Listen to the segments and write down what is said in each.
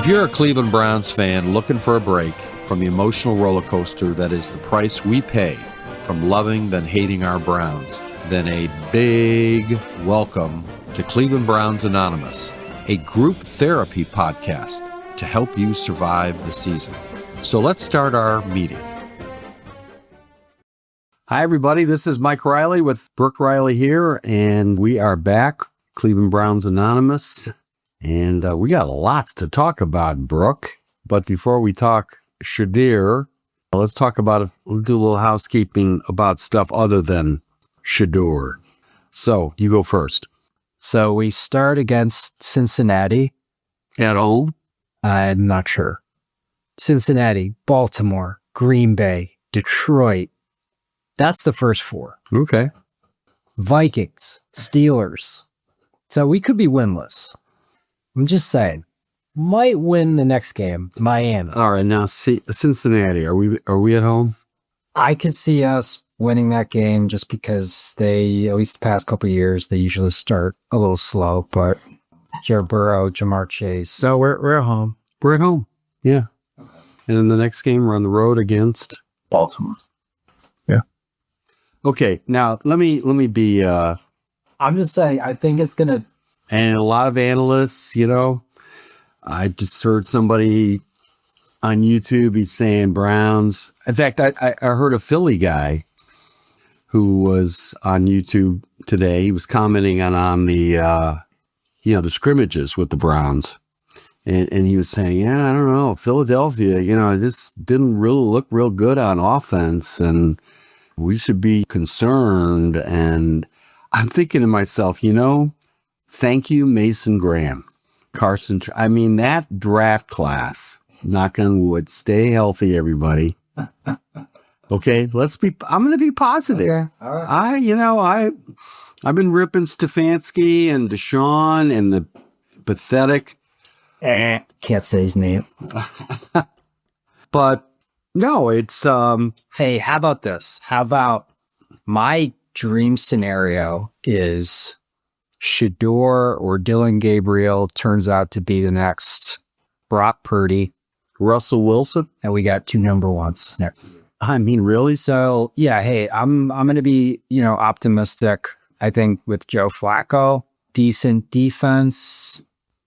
If you're a Cleveland Browns fan looking for a break from the emotional roller coaster that is the price we pay from loving then hating our Browns, then a big welcome to Cleveland Browns Anonymous, a group therapy podcast to help you survive the season. So let's start our meeting. Hi, everybody. This is Mike Riley with Brook Riley here, and we are back, Cleveland Browns Anonymous. And we got lots to talk about, Brook. But before we talk Shedeur, let's talk about we'll do a little housekeeping about stuff other than Shedeur. So you go first. So we start against Cincinnati. At home? I'm not sure. Cincinnati, Baltimore, Green Bay, Detroit. That's the first four. Okay. Vikings, Steelers. So we could be winless. I'm just saying, might win the next game, Miami. All right, now Cincinnati, are we at home? I could see us winning that game just because they, at least the past couple of years, they usually start a little slow, but Joe Burrow, Jamar Chase. So we're at home. We're at home, yeah. And then the next game, we're on the road against Baltimore. Yeah. Okay, now let me be. I'm just saying, I think it's gonna. And a lot of analysts, I just heard somebody on YouTube, he's saying Browns. In fact, I heard a Philly guy who was on YouTube today. He was commenting on the, the scrimmages with the Browns. And he was saying, yeah, I don't know, Philadelphia, this didn't really look real good on offense. And we should be concerned. And I'm thinking to myself, thank you, Mason Graham, Carson. That draft class, knock on wood, stay healthy, everybody. Okay, I'm going to be positive. Okay. All right. I've been ripping Stefanski and Deshaun and the pathetic. Can't say his name. But no, it's, Hey, how about this? How about my dream scenario is Shedeur or Dylan Gabriel turns out to be the next Brock Purdy, Russell Wilson, and we got two number ones. Really? So yeah, hey, I'm going to be, optimistic. I think with Joe Flacco, decent defense,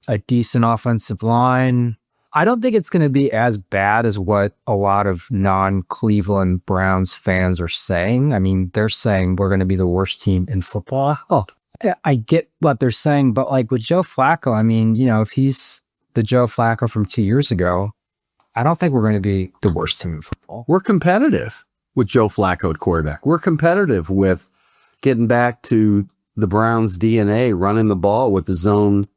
a decent offensive line. I don't think it's going to be as bad as what a lot of non-Cleveland Browns fans are saying. They're saying we're going to be the worst team in football. Oh, I get what they're saying, but like with Joe Flacco, if he's the Joe Flacco from 2 years ago, I don't think we're going to be the worst team in football. We're competitive with Joe Flacco at quarterback. We're competitive with getting back to the Browns' DNA, running the ball with the zone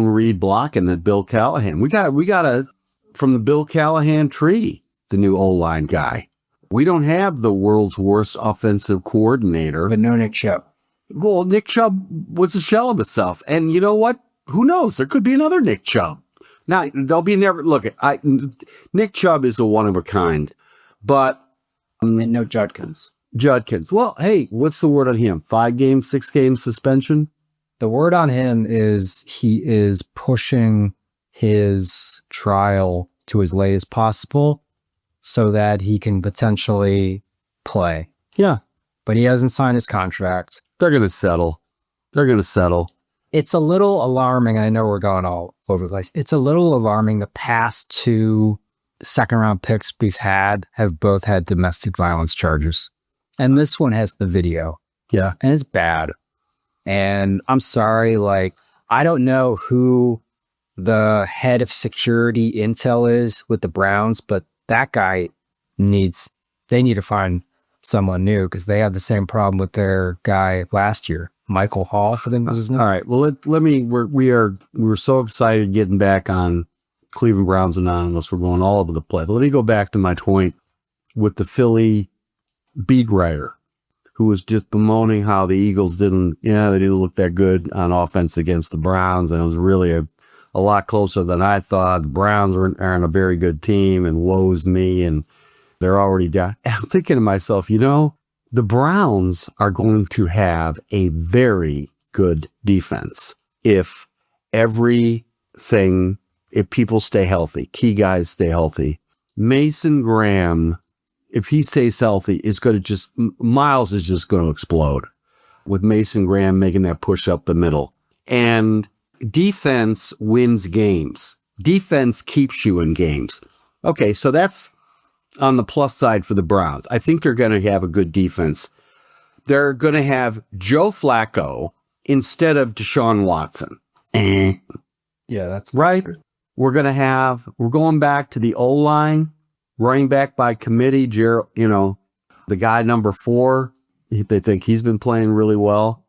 read blocking that Bill Callahan. We got from the Bill Callahan tree, the new O-line guy. We don't have the world's worst offensive coordinator. But no Nick Chubb. Well, Nick Chubb was a shell of himself. And you know what? Who knows? There could be another Nick Chubb. Now, Nick Chubb is a one of a kind, but no Judkins. Well, hey, what's the word on him? 5 game, 6 game suspension? The word on him is he is pushing his trial to as late as possible so that he can potentially play. Yeah. But he hasn't signed his contract. They're going to settle. It's a little alarming. I know we're going all over the place. It's a little alarming. The past 2 second-round picks we've had have both had domestic violence charges. And this one has the video. Yeah. And it's bad. And I'm sorry, I don't know who the head of security intel is with the Browns, but that guy they need to find someone new because they had the same problem with their guy last year. Michael Hall, I think was his name. All right. Well, we're so excited getting back on Cleveland Browns Anonymous. We're going all over the place. Let me go back to my point with the Philly beat writer who was just bemoaning how the Eagles didn't look that good on offense against the Browns. And it was really a lot closer than I thought. The Browns aren't a very good team and woes me. And they're already down. And I'm thinking to myself, the Browns are going to have a very good defense if everything if people stay healthy, key guys stay healthy. Mason Graham, if he stays healthy, is going to just, Miles is just going to explode with Mason Graham making that push up the middle. And defense wins games. Defense keeps you in games. Okay, so that's on the plus side for the Browns. I think they're going to have a good defense. They're going to have Joe Flacco instead of Deshaun Watson. Yeah, that's right. We're going back to the O-line, running back by committee, the guy number 4. They think he's been playing really well.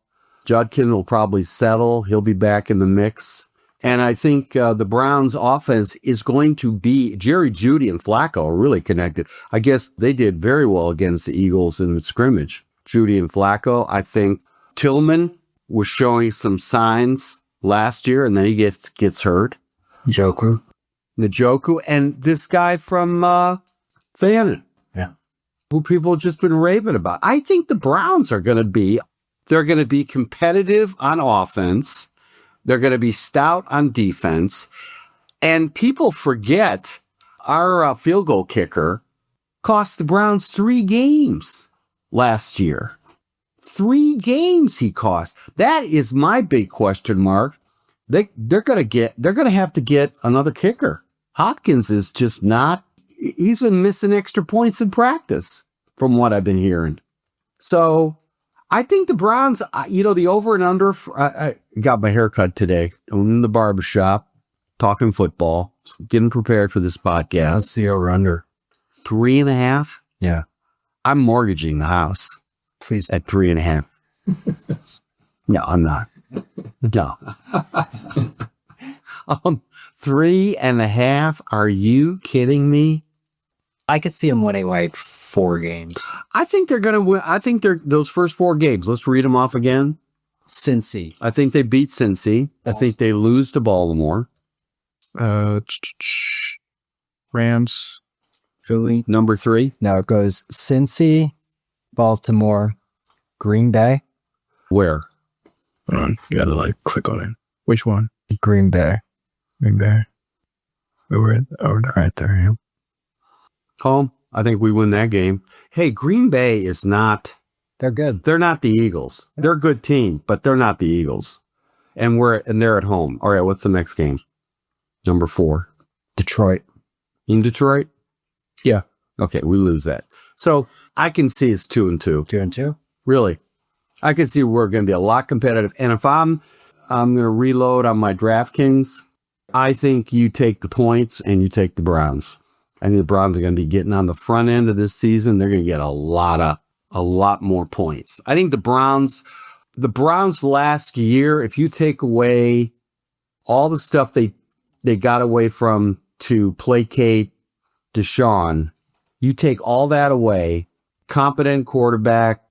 Judkin will probably settle. He'll be back in the mix. And I think the Browns offense is going to be, Jerry Jeudy and Flacco are really connected. I guess they did very well against the Eagles in the scrimmage. Jeudy and Flacco. I think Tillman was showing some signs last year, and then he gets hurt. Njoku. And this guy from Fannin. Yeah. Who people have just been raving about. I think the Browns are going to be competitive on offense. They're going to be stout on defense. And people forget our field goal kicker cost the Browns 3 games last year. 3 games he cost. That is my big question mark. They're going to have to get another kicker. Hopkins is just not, he's been missing extra points in practice from what I've been hearing. So I think the Browns, the over and under, I got my hair cut today. I'm in the barbershop talking football, getting prepared for this podcast. That's the over under. 3.5? Yeah. I'm mortgaging the house. Please. At 3.5. No, I'm not. No. 3.5? Are you kidding me? I could see them winning like 4 games. I think they're going to win. I think those first 4 games. Let's read them off again. Cincy. I think they beat Cincy. I think they lose to Baltimore. Rams, Philly. Number 3. Now it goes Cincy, Baltimore, Green Bay. Where? Hold on. You gotta click on it. Which one? Green Bay. Green Bay. Right there. Yeah. Home. I think we win that game. Hey, Green Bay is not. They're good. They're not the Eagles. They're a good team, but they're not the Eagles. And they're at home. All right. What's the next game? Number 4. Detroit. In Detroit? Yeah. Okay. We lose that. So I can see it's 2-2. 2-2. Really. I can see we're going to be a lot competitive. And if I'm going to reload on my DraftKings, I think you take the points and you take the Browns. I think the Browns are going to be getting on the front end of this season. They're going to get a lot more points. I think the Browns last year, if you take away all the stuff they got away from to placate Deshaun, you take all that away, competent quarterback,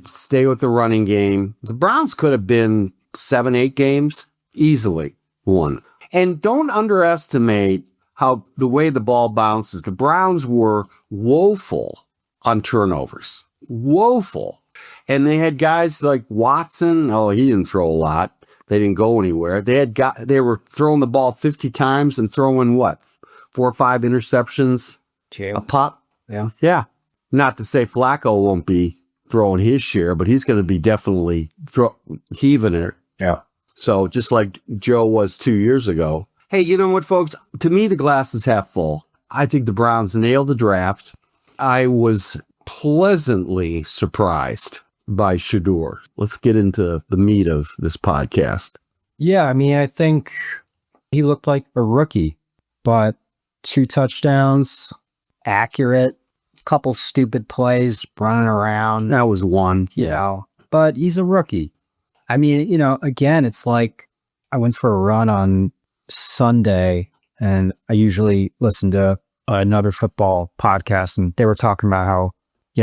stay with the running game. The Browns could have been 7-8 games easily won. And don't underestimate how the way the ball bounces. The Browns were woeful on turnovers. Woeful. And they had guys like Watson. Oh, he didn't throw a lot. They didn't go anywhere. They were throwing the ball 50 times and throwing 4 or 5 interceptions a pop. Yeah. Yeah. Not to say Flacco won't be throwing his share, but he's going to be definitely heaving it. Yeah. So just like Joe was 2 years ago. Hey, you know what, folks? To me, the glass is half full. I think the Browns nailed the draft. I was pleasantly surprised by Shedeur. Let's get into the meat of this podcast. Yeah, I mean, I think he looked like a rookie, but 2 touchdowns, accurate, couple stupid plays running around. That was 1. But he's a rookie. I mean, again, it's like I went for a run on Sunday and I usually listen to another football podcast and they were talking about how,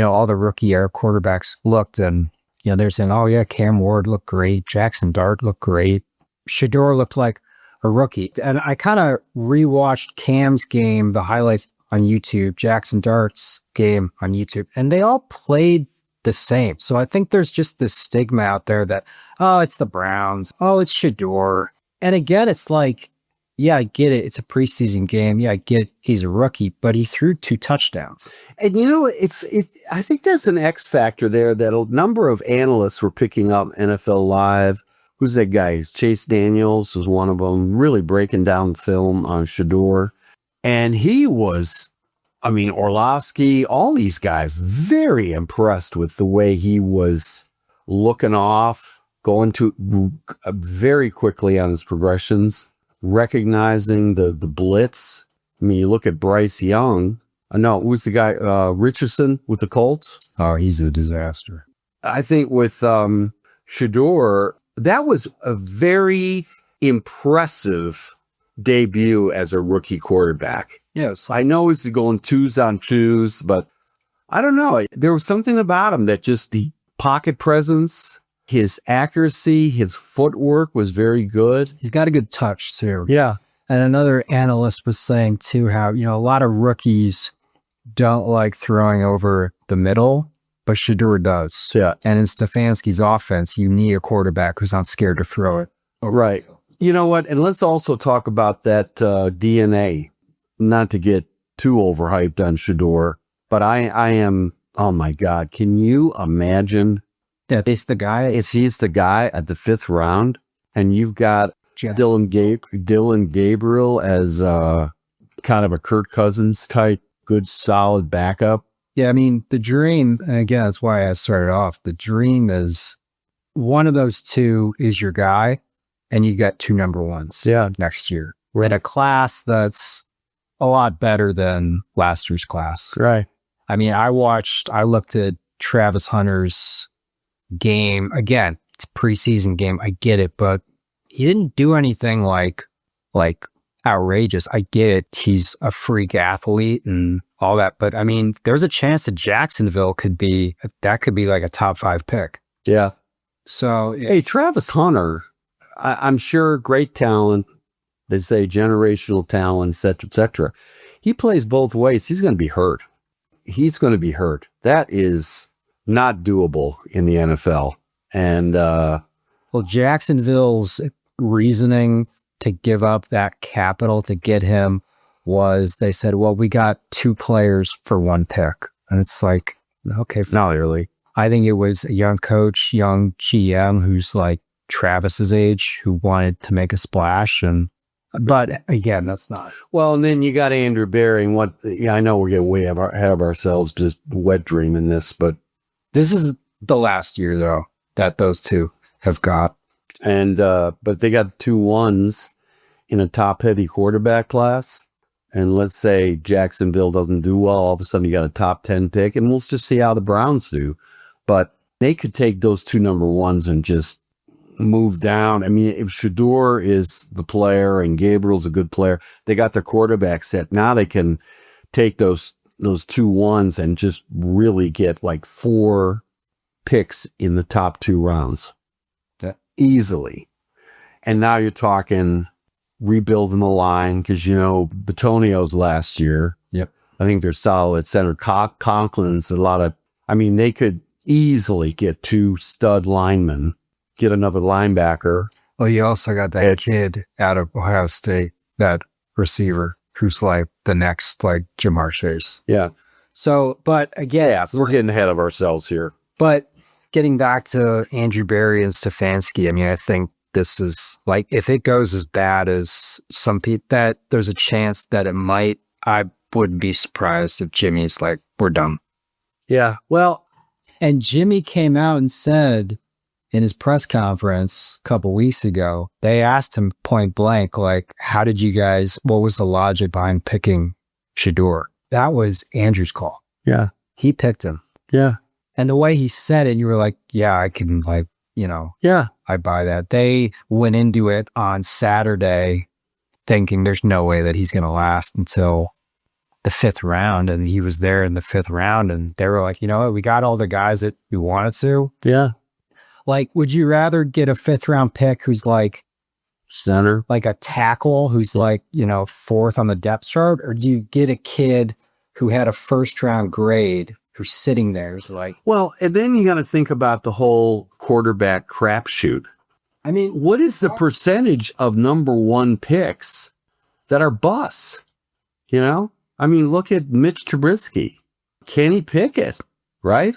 all the rookie era quarterbacks looked and, they're saying, oh yeah, Cam Ward looked great. Jackson Dart looked great. Shedeur looked like a rookie. And I kind of rewatched Cam's game, the highlights on YouTube, Jackson Dart's game on YouTube, and they all played the same. So I think there's just this stigma out there that, oh, it's the Browns. Oh, it's Shedeur. And again, it's like, yeah, I get it. It's a preseason game. Yeah, I get he's a rookie, but he threw 2 touchdowns. And I think there's an X factor there that a number of analysts were picking up NFL Live. Who's that guy? Chase Daniels was one of them, really breaking down film on Shedeur. And he was, Orlovsky, all these guys, very impressed with the way he was looking off, going to very quickly on his progressions, recognizing the blitz. You look at Bryce Young. No, who's the guy? Richardson with the Colts. Oh, he's a disaster. I think with Shedeur, that was a very impressive debut as a rookie quarterback. Yes. I know he's going 2s on 2s, but I don't know. There was something about him that just the pocket presence, his accuracy, his footwork was very good. He's got a good touch too. Yeah. And another analyst was saying too how, a lot of rookies don't like throwing over the middle, but Shedeur does. Yeah. And in Stefanski's offense, you need a quarterback who's not scared to throw it. Right. You know what? And let's also talk about that DNA. Not to get too overhyped on Shedeur, but I am, oh my God, can you imagine that he's the guy? He's the guy at the 5th round, and you've got Dylan Gabriel as kind of a Kirk Cousins type, good, solid backup. Yeah, the dream, and again, that's why I started off, the dream is one of those two is your guy, and you got 2 number 1s next year. We're in a class that's a lot better than last year's class. Right. I looked at Travis Hunter's game. Again, it's a preseason game. I get it, but he didn't do anything like outrageous. I get it. He's a freak athlete and all that. But there's a chance that Jacksonville could be like a top 5 pick. Yeah. So, hey, Travis Hunter, I'm sure great talent. They say generational talent, et cetera, et cetera. He plays both ways. He's going to be hurt. That is not doable in the NFL. And, Jacksonville's reasoning to give up that capital to get him was they said, well, we got 2 players for 1 pick. And it's like, okay, not really. I think it was a young coach, young GM who's like Travis's age who wanted to make a splash. But again, that's not. Well, and then you got Andrew Berry. And I know we're getting way ahead of ourselves, just wet dreaming this, but this is the last year though that those 2 have got. And, but they got 2 1s in a top heavy quarterback class. And let's say Jacksonville doesn't do well. All of a sudden you got a top 10 pick, and we'll just see how the Browns do. But they could take those 2 number 1s and just move down. If Shedeur is the player and Gabriel's a good player, they got their quarterback set. Now they can take those 2 1s and just really get like 4 picks in the top 2 rounds. Easily. And now you're talking rebuilding the line because, Batonio's last year. Yep. I think they're solid center. Conklin's a lot of, they could easily get 2 stud linemen, get another linebacker. Well, you also got that kid out of Ohio State, that receiver who's like the next like Jamar Chase. Yeah. So, but again, we're getting ahead of ourselves here. But getting back to Andrew Berry and Stefanski, I think this is like, if it goes as bad as some people, that there's a chance that it might, I wouldn't be surprised if Jimmy's like, we're done. Yeah. Well, and Jimmy came out and said in his press conference a couple weeks ago, they asked him point blank, like, what was the logic behind picking Shedeur? That was Andrew's call. Yeah. He picked him. Yeah. And the way he said it, you were like, yeah, I can yeah, I buy that. They went into it on Saturday thinking there's no way that he's going to last until the 5th round. And he was there in the 5th round and they were like, you know what? We got all the guys that we wanted to. Yeah. Like, would you rather get a 5th round pick who's like center, like a tackle who's like, 4th on the depth chart? Or do you get a kid who had a 1st round grade who's sitting there? Is like, well, and then you got to think about the whole quarterback crapshoot. What is the percentage of number 1 picks that are busts. You know, I mean, look at Mitch Trubisky, Kenny Pickett, right?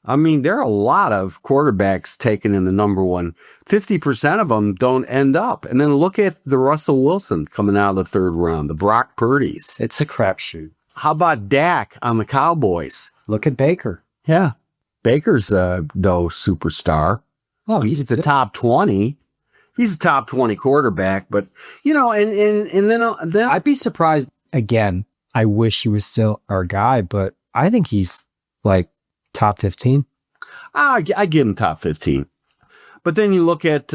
I mean, there are a lot of quarterbacks taken in the number one. 50% of them don't end up. And then look at the Russell Wilson coming out of the third round, the Brock Purdy's. It's a crapshoot. How about Dak on the Cowboys? Look at Baker. Yeah. Baker's no superstar. Oh, He's the top 20. He's a top 20 quarterback, but and then I'd be surprised again. I wish he was still our guy, but I think he's like top 15. I give him top 15. But then you look at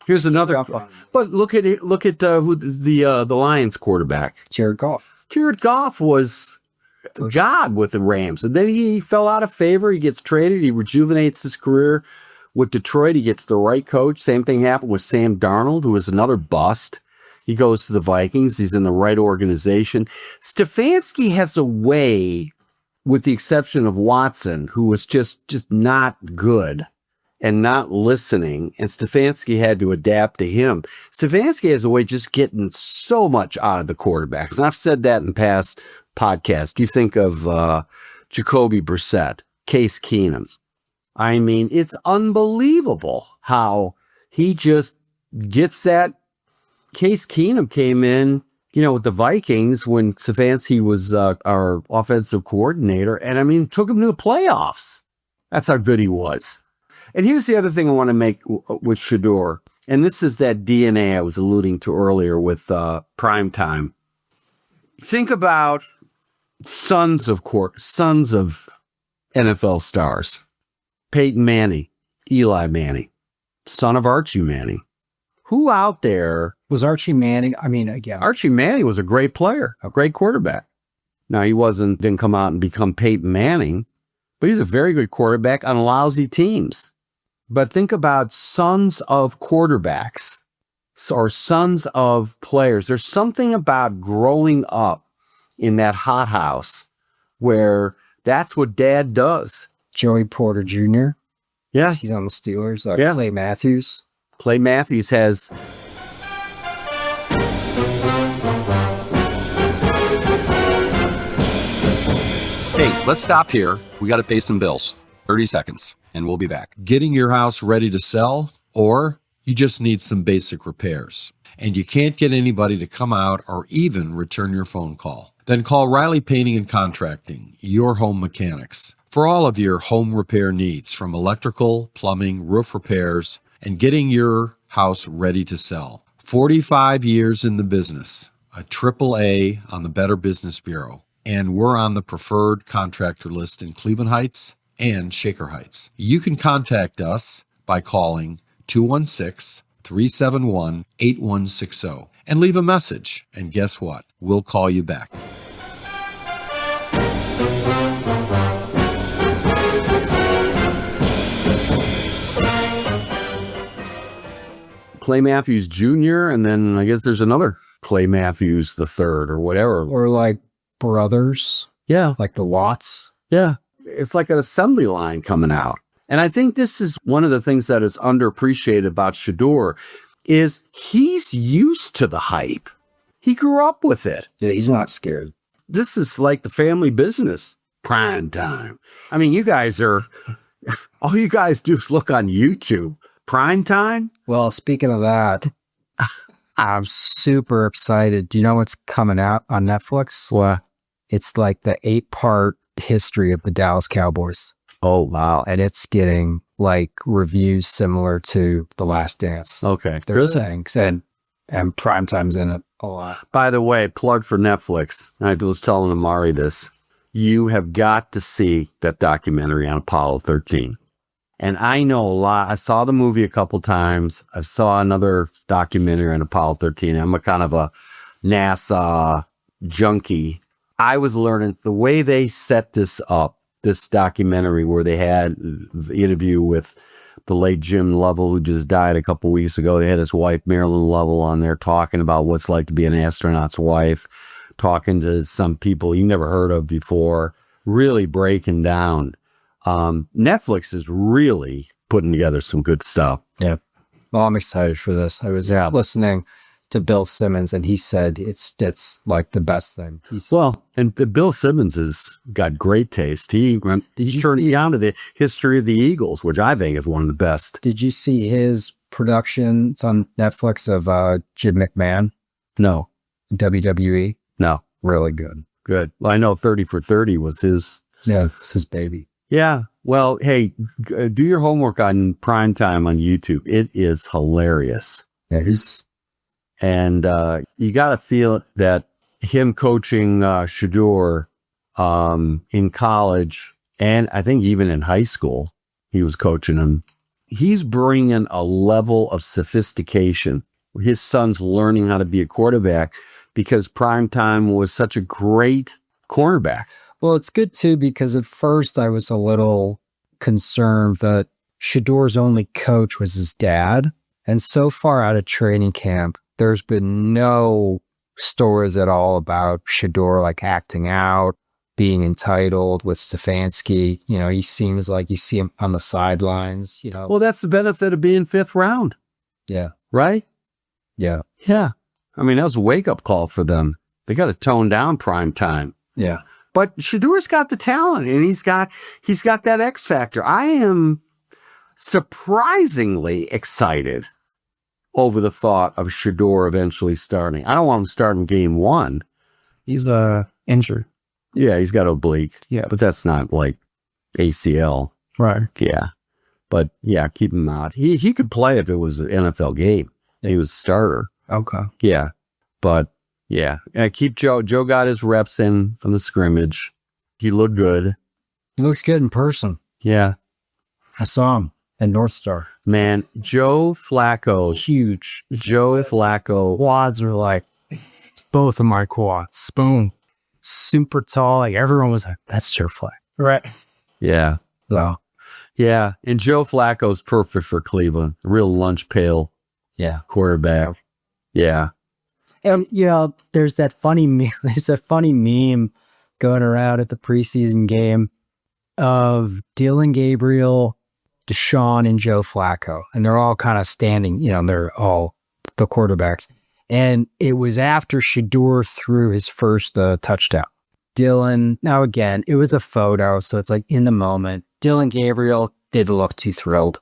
here's another. But look at who the Lions quarterback, Jared Goff. Jared Goff was God with the Rams, and then he fell out of favor. He gets traded. He rejuvenates his career with Detroit. He gets the right coach. Same thing happened with Sam Darnold, who was another bust. He goes to the Vikings. He's in the right organization. Stefanski has a way, with the exception of Watson, who was just not good and not listening, and Stefanski had to adapt to him. Stefanski has a way of just getting so much out of the quarterbacks. And I've said that in past podcasts. You think of Jacoby Brissett, Case Keenum. I mean, it's unbelievable how he just gets that. Case Keenum came in, with the Vikings when Stefanski was our offensive coordinator. And I mean, took him to the playoffs. That's how good he was. And here's the other thing I want to make with Shedeur. And this is that DNA I was alluding to earlier with prime time. Think about sons of NFL stars. Peyton Manning, Eli Manning, son of Archie Manning. Who out there Was Archie Manning? I mean, again, Archie Manning was a great player, a great quarterback. Now, he didn't come out and become Peyton Manning, but he's a very good quarterback on lousy teams. But think about sons of quarterbacks or sons of players. There's something about growing up in that hothouse where that's what dad does. Joey Porter Jr. Yeah. He's on the Steelers. Yeah. Clay Matthews. Clay Matthews has... Hey, let's stop here. We got to pay some bills. 30 seconds, and we'll be back. Getting your house ready to sell, or you just need some basic repairs, and you can't get anybody to come out or even return your phone call. Then call Riley Painting and Contracting, your home mechanics, for all of your home repair needs, from electrical, plumbing, roof repairs, and getting your house ready to sell. 45 years in the business, a AAA on the Better Business Bureau, and we're on the preferred contractor list in Cleveland Heights and Shaker Heights. You can contact us by calling 216-371-8160 and leave a message. And guess what? We'll call you back. Clay Matthews Jr., and then I guess there's another Clay Matthews the third or whatever. Or like brothers. Yeah. Like the Watts. Yeah. It's like an assembly line coming out. And I think this is one of the things that is underappreciated about Shedeur is he's used to the hype. He grew up with it. Yeah, he's not scared. This is like the family business. Prime time. I mean, all you guys do is look on YouTube. Prime time? Well, speaking of that, I'm super excited. Do you know what's coming out on Netflix? What? It's like the 8-part history of the Dallas Cowboys. Oh, wow. And it's getting like reviews similar to The Last Dance. Okay. They're saying, and Primetime's in it a lot. By the way, plug for Netflix. I was telling Amari this. You have got to see that documentary on Apollo 13. And I know a lot. I saw the movie a couple times. I saw another documentary on Apollo 13. I'm a kind of a NASA junkie. I was learning the way they set this up, this documentary where they had the interview with the late Jim Lovell, who just died a couple weeks ago. They had his wife, Marilyn Lovell, on there talking about what's like to be an astronaut's wife, talking to some people you never heard of before, really breaking down. Netflix is really putting together some good stuff. Yeah. Well, I'm excited for this. I was listening to Bill Simmons, and he said it's like the best thing. And Bill Simmons has got great taste. He turned me on to the history of the Eagles, which I think is one of the best. Did you see his production? It's on Netflix of Jim McMahon, No, WWE. no, Really good. good. Well, I know 30 for 30 was his. Yeah, it's his baby. Yeah. Well, hey, do your homework on Primetime on YouTube. It is hilarious. Yeah, he's And you got to feel that him coaching Shedeur in college, and I think even in high school, he was coaching him. He's bringing a level of sophistication. His son's learning how to be a quarterback because Primetime was such a great cornerback. well. It's good too because at first I was a little concerned that Shedeur's only coach was his dad, and so far out of training camp, there's been no stories at all about Shedeur like acting out, being entitled with Stefanski. You know, he seems like you see him on the sidelines. You know, Well, that's the benefit of being fifth round, yeah, right? yeah, Yeah. I mean, that was a wake-up call for them. They got to tone down Primetime. yeah. But Shedeur's got the talent, and he's got that X factor. I am surprisingly excited over the thought of Shedeur eventually starting. I don't want him starting game one. He's injured. Yeah, he's got oblique. Yeah. But that's not like ACL. Right. Yeah. But yeah, keep him out. He could play if it was an NFL game. He was a starter. Okay. Yeah. But yeah, keep Joe. Joe got his reps in from the scrimmage. He looked good. He looks good in person. Yeah. I saw him at North Star. Man, Joe Flacco. Huge. Joe Flacco. Quads were like both of my quads. Boom. Super tall. Like everyone was like, that's Joe Flacco. Right. Yeah. Wow. Yeah. And Joe Flacco's perfect for Cleveland. Real lunch pail Yeah. quarterback. Yeah. And there's that funny meme going around at the preseason game of Dylan Gabriel, Deshaun, and Joe Flacco. And they're all kind of standing, they're all the quarterbacks. And it was after Shedeur threw his first touchdown. Dylan, now again, it was a photo, so it's like in the moment. Dylan Gabriel didn't look too thrilled.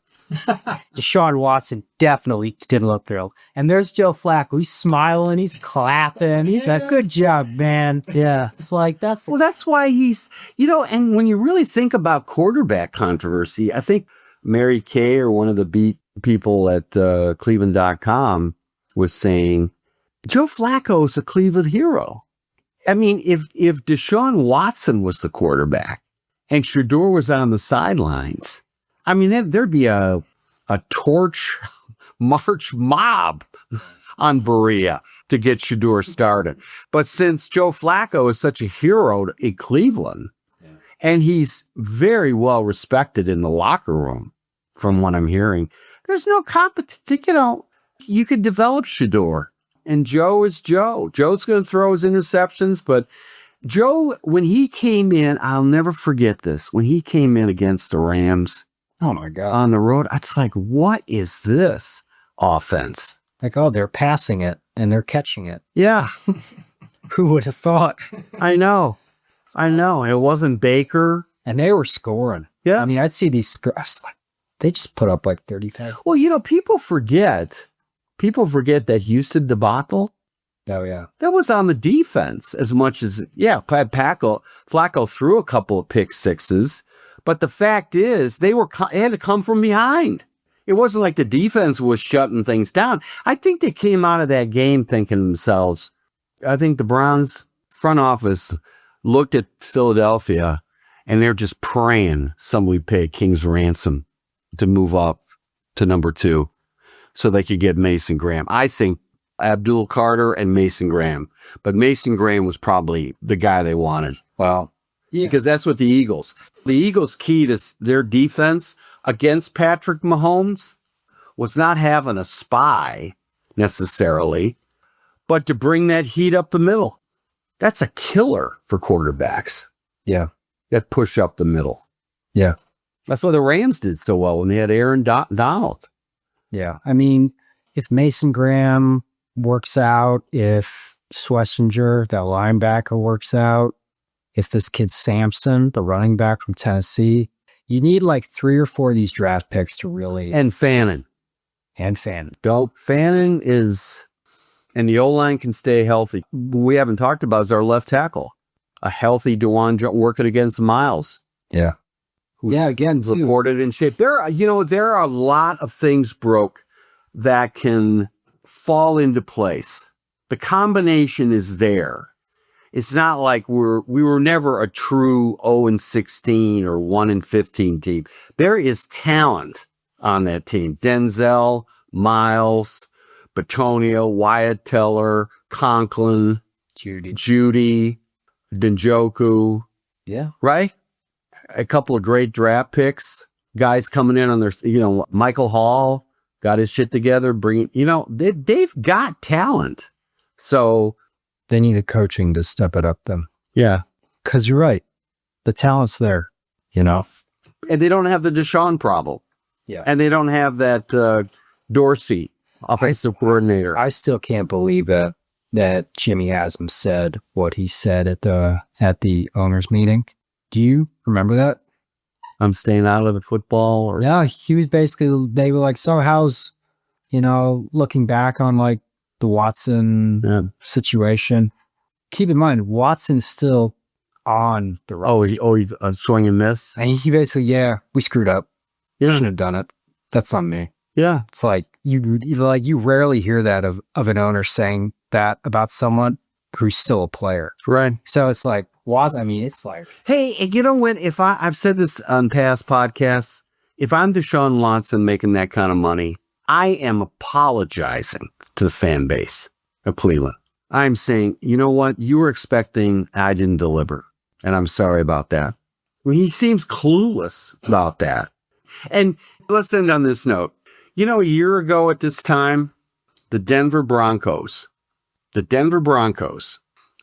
Deshaun Watson definitely didn't look thrilled. And there's Joe Flacco. He's smiling. He's clapping. He's like, good job, man. Yeah. It's like, that's why he's, and when you really think about quarterback controversy, I think Mary Kay or one of the beat people at Cleveland.com was saying, Joe Flacco is a Cleveland hero. I mean, if Deshaun Watson was the quarterback and Shedeur was on the sidelines, I mean, there'd be a torch march mob on Berea to get Shedeur started. But since Joe Flacco is such a hero in Cleveland, and he's very well respected in the locker room, from what I'm hearing, there's no competition. You could develop Shedeur, and Joe is Joe. Joe's going to throw his interceptions, but Joe, when he came in, I'll never forget this. When he came in against the Rams, oh my God, on the road, I was like, what is this offense? Like, oh, they're passing it and they're catching it. Yeah, Who would have thought? I know. It wasn't Baker. And they were scoring. Yeah. I mean, I'd see these scores. They just put up like 35. Well, people forget that Houston debacle, Oh, yeah. that was on the defense as much as, Flacco threw a couple of pick sixes, but the fact is they had to come from behind. It wasn't like the defense was shutting things down. I think they came out of that game thinking to themselves, I think the Browns front office looked at Philadelphia and they're just praying somebody pay a king's ransom to move up to number 2 so they could get Mason Graham. I think Abdul Carter and Mason Graham, but Mason Graham was probably the guy they wanted. Well, yeah. Because that's what the Eagles key to their defense against Patrick Mahomes was not having a spy necessarily, but to bring that heat up the middle. That's a killer for quarterbacks. Yeah. That push up the middle. Yeah. That's why the Rams did so well when they had Aaron Donald. Yeah. I mean, if Mason Graham works out, if Schlesinger, that linebacker, works out, if this kid Sampson, the running back from Tennessee, you need like 3 or 4 of these draft picks to really. And Fannin. Fannin is, and the O-line can stay healthy. We haven't talked about is our left tackle. A healthy Dewan working against Miles. Yeah. Yeah, again, too. Reported in shape. There are a lot of things, Brook, that can fall into place. The combination is there. It's not like we were never a true 0-16 or 1-15 team. There is talent on that team. Denzel, Miles, Batonio, Wyatt Teller, Conklin, Judy, Njoku. Yeah. Right? A couple of great draft picks. Guys coming in on their, Michael Hall got his shit together. They've got talent. So they need the coaching to step it up then. Yeah. Because you're right. The talent's there, And they don't have the Deshaun problem. Yeah. And they don't have that Dorsey offensive coordinator. I still can't believe that Jimmy Haslam said what he said at the owners meeting. Do you remember that? I'm staying out of the football. Yeah, he was basically, they were like, so how's, looking back on like the Watson situation. Keep in mind, Watson's still on the roster. He's a swing and miss. And he basically, we screwed up. You shouldn't have done it. That's on me. Yeah. It's like you rarely hear that of an owner saying that about someone who's still a player. Right. So it's like, it's like, hey, when I've said this on past podcasts, if I'm Deshaun Watson making that kind of money, I am apologizing to the fan base of Cleveland. I'm saying, you know what? You were expecting, I didn't deliver. And I'm sorry about that. Well, he seems clueless about that. And let's end on this note. A year ago at this time, the Denver Broncos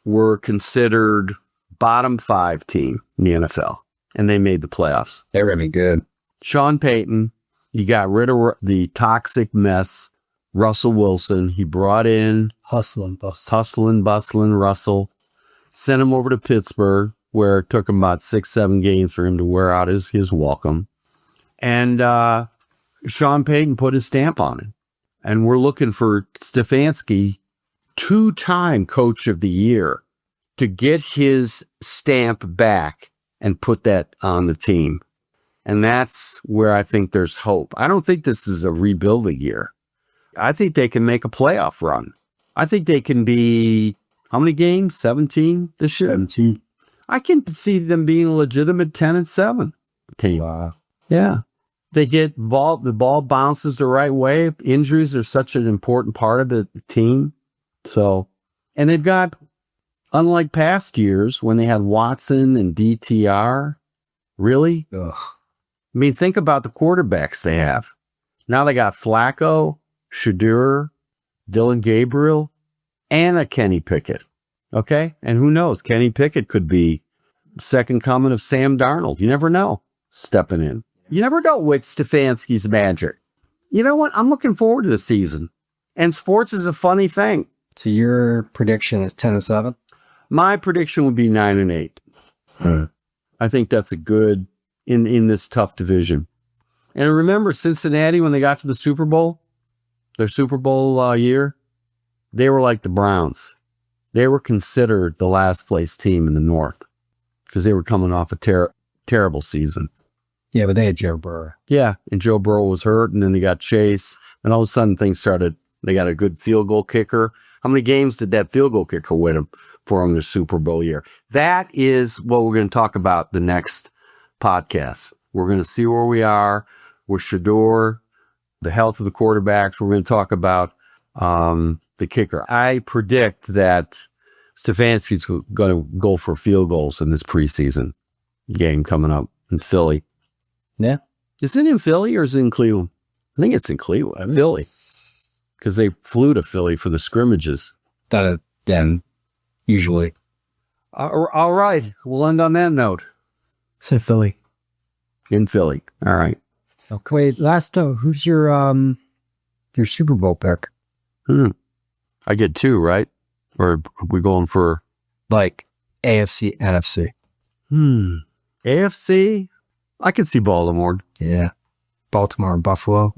were considered bottom 5 team in the NFL, and they made the playoffs. They were going to be good. Sean Payton, he got rid of the toxic mess, Russell Wilson. He brought in hustling bustling Russell, sent him over to Pittsburgh, where it took him about 6-7 games for him to wear out his welcome. And Sean Payton put his stamp on it. And we're looking for Stefanski, 2-time coach of the year, to get his stamp back and put that on the team. And that's where I think there's hope. I don't think this is a rebuilding year. I think they can make a playoff run. I think they can be, how many games? 17 this year? 17. I can see them being a legitimate 10-7 team. Wow. Yeah. They get the ball bounces the right way. Injuries are such an important part of the team. So, and they've got, unlike past years when they had Watson and DTR, really? Ugh. I mean, think about the quarterbacks they have. Now they got Flacco, Shedeur, Dylan Gabriel, and a Kenny Pickett. Okay? And who knows? Kenny Pickett could be second coming of Sam Darnold. You never know. Stepping in. You never know with Stefanski's magic. You know what? I'm looking forward to the season. And sports is a funny thing. So your prediction is 10-7? My prediction would be 9-8. I think that's a good in this tough division. And remember Cincinnati, when they got to the Super Bowl, their Super Bowl year, they were like the Browns. They were considered the last place team in the North because they were coming off a terrible season. Yeah, but they had Joe Burrow. Yeah, and Joe Burrow was hurt, and then they got Chase, and all of a sudden things started. They got a good field goal kicker. How many games did that field goal kicker win them for them the Super Bowl year? That is what we're going to talk about the next podcast. We're going to see where we are with Shedeur, the health of the quarterbacks. We're going to talk about the kicker. I predict that Stefanski's going to go for field goals in this preseason game coming up in Philly. Yeah. Is it in Philly or is it in Cleveland? I think it's in Cleveland, Philly. Because they flew to Philly for the scrimmages. Then, usually. All right. We'll end on that note. So Philly. In Philly. All right. Okay. Wait, last note. Who's your Super Bowl pick? I get 2, right? Or are we going for Like AFC, NFC. AFC? I could see Baltimore. Yeah. Baltimore and Buffalo.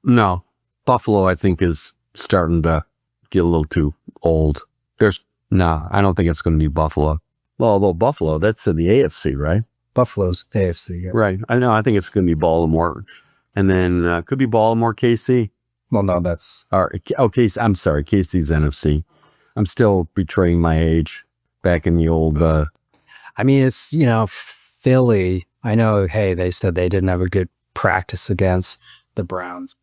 No, Buffalo, I think, is starting to get a little too old. I don't think it's going to be Buffalo. Well, although Buffalo, that's in the AFC, right? Buffalo's AFC, yeah. Right. I know. I think it's going to be Baltimore. And then could be Baltimore, KC. Well, no, that's... KC. I'm sorry. KC's NFC. I'm still betraying my age back in the old... I mean, it's, Philly. I know, hey, they said they didn't have a good practice against the Browns.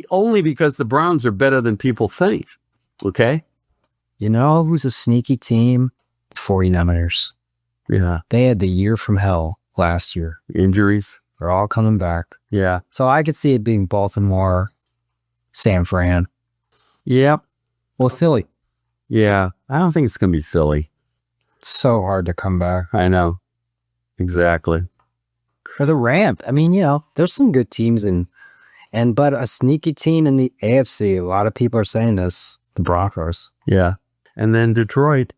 only because the Browns are better than people think. Okay? You know who's a sneaky team? 49ers. Yeah. They had the year from hell last year. Injuries. They're all coming back. Yeah. So I could see it being Baltimore, San Fran. Yep. Well, Philly. Yeah. I don't think it's going to be Philly. It's so hard to come back. I know. Exactly. Or the Ramp. I mean, there's some good teams but a sneaky team in the AFC. A lot of people are saying this. The Broncos. Yeah. And then Detroit.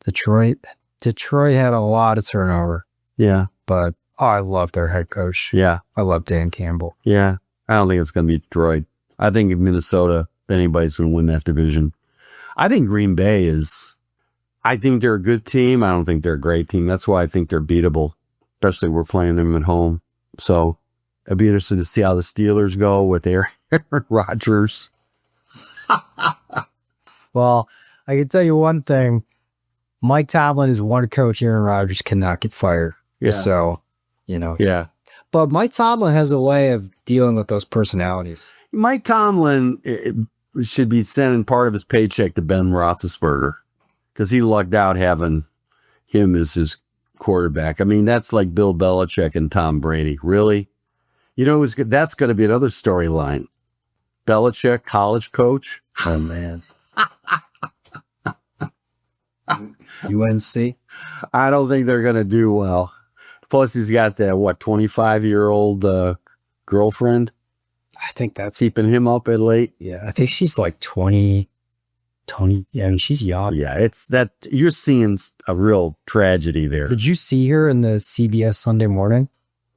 Detroit had a lot of turnover. Yeah. But I love their head coach. Yeah. I love Dan Campbell. Yeah. I don't think it's going to be Detroit. I think if Minnesota, if anybody's going to win that division. I think Green Bay I think they're a good team. I don't think they're a great team. That's why I think they're beatable, especially we're playing them at home. So I'd be interested to see how the Steelers go with Aaron Rodgers. Well, I can tell you one thing. Mike Tomlin is one coach. Aaron Rodgers cannot get fired. Yeah. So, Yeah. But Mike Tomlin has a way of dealing with those personalities. Mike Tomlin should be sending part of his paycheck to Ben Roethlisberger because he lucked out having him as his quarterback. I mean, that's like Bill Belichick and Tom Brady. Really? That's going to be another storyline. Belichick, college coach. Oh, man. UNC? I don't think they're going to do well. Plus, he's got that, 25-year-old girlfriend I think that's... keeping him up at late. Yeah, I think she's like 20. Yeah, I mean, she's young. Yeah, it's that you're seeing a real tragedy there. Did you see her in the CBS Sunday Morning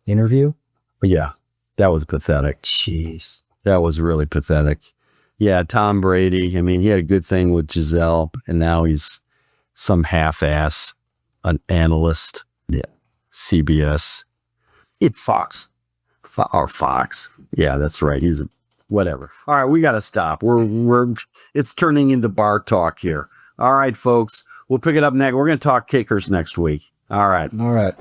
interview? Yeah, that was pathetic. Jeez. That was really pathetic. Yeah, Tom Brady, I mean, he had a good thing with Giselle, and now he's some half-ass, an analyst. Yeah. CBS. It's Fox. Fox. Yeah, that's right. He's whatever. All right, we got to stop. It's turning into bar talk here. All right, folks, we'll pick it up next. We're going to talk kickers next week. All right. All right.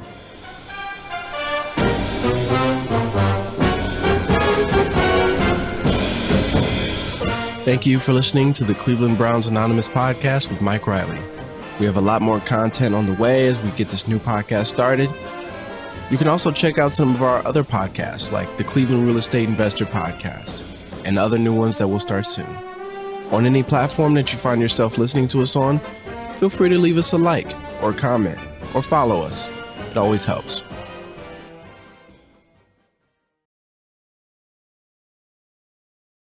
Thank you for listening to the Cleveland Browns Anonymous podcast with Mike Riley. We have a lot more content on the way as we get this new podcast started. You can also check out some of our other podcasts like the Cleveland Real Estate Investor Podcast and other new ones that will start soon. On any platform that you find yourself listening to us on, feel free to leave us a like or comment or follow us. It always helps.